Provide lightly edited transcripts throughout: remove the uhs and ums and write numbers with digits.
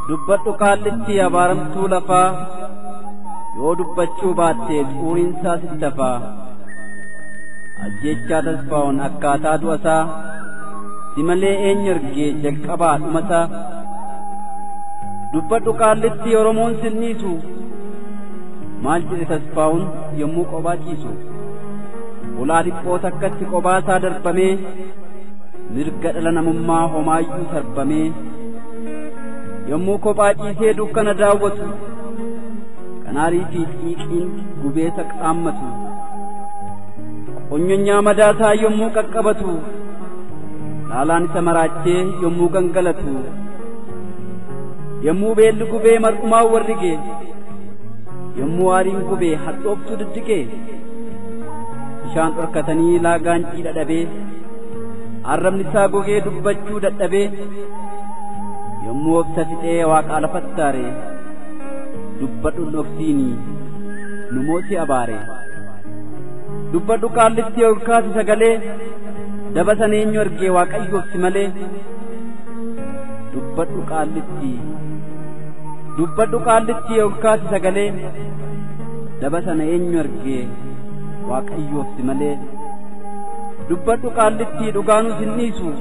dubbadhu qaallitti abaaramtuu lafaa yoo dubbachuu baatte xuuriinsaa sitti hafaa ajjechaa tasfaa'uun akkaataa du'asaa si malee eenyu argee jalqabaa dhumasaa dubbadhu qaallitti oromoon sinniisu maal jedhe tasfaa'uun yommuu qophaa ciisu ulaa dhiphoo takkatti qophaasaa darbamee mirga dhala namummaa homaayyuu sarbamee yommuu kophaa ciisee dukkana daawwatu kanaarii fi xiiqiin gubeessa qaammatu qonyonyaa madaasaa yommuu qaqqabatu laalaan isa maraachee yommuu gangalatu yommuu beelli gubee mar'umaa warrige yommuu aariin gubee hadhooftuu diddige bishaan dhorkatanii laagaan ciidha dhabee arrabni isaa gogee dubbachuu dadhabee yommuu obsa fixee waaqaa lafattaare dubbadhu dhoksiinii nu mootii abaare dubbadhu qaallitti olkaasi sagalee dabasan eenyu argee waaqayyoof si malee dubbadhu qaallitti olkaasi sagalee dabasan eenyu argee waaqayyoof si malee dubbadhu qaallitti dhugaanuu sinniisu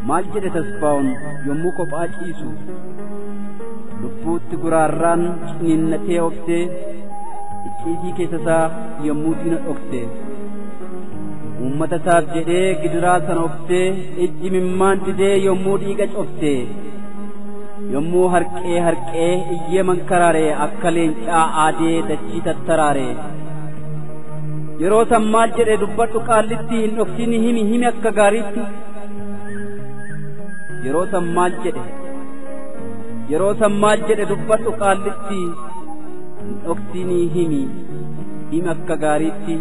maal jedhe tasfaa'uun yommuu kophaa ciisu lubbuutti guraarraan ciniinnatee oftee icciitii keessasaa yommuu diina dhokse uummata isaaf jedhee gidiraa sana oftee ijji mimmaan didee yommuu dhiiga cofte yommuu harqee iyyee mankaraare akka leencaa aadee dachii tattaraare yeroo san maal jedhe dubbadhu qaallitti hin dhoksini himi akka gaariitti yeroo san maal jedhe dubbadhu qaallitti hin dhoksini himi akka gaariitti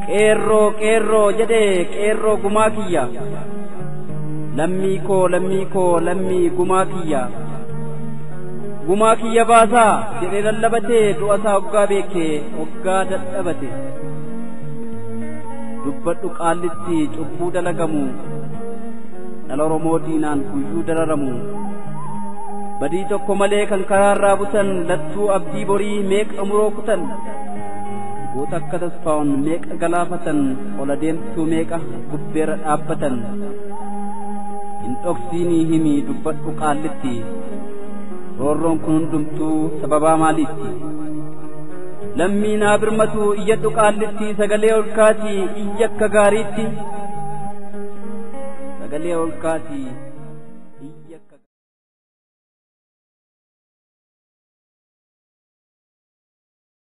qeerroo jedhe qeerroo gumaa kiyya lammii koo gumaa kiyya baasaa jedhee lallabatee du'asaa hoggaa beekee hoggaa dadhabate dubbadhu qaallitti cubbuu dalagamu dhala Oromoo diinaan guyyuu dararamu badii tokko malee kan karaarraa butan lattuu abdii borii meeqa muroo kutan goota akka tasfaa'uun meeqa galaafatan ola deemtuu meeqa gubbeerra dhaabbatan hin dhoksinii himi dubbadhu qaallitti roorroon kun hundumtuu sababaa maaliitti lammii naa birmatu iyyadhu qaallitti sagalee olkaatii iyya akka gaariitti sagalee olkaatii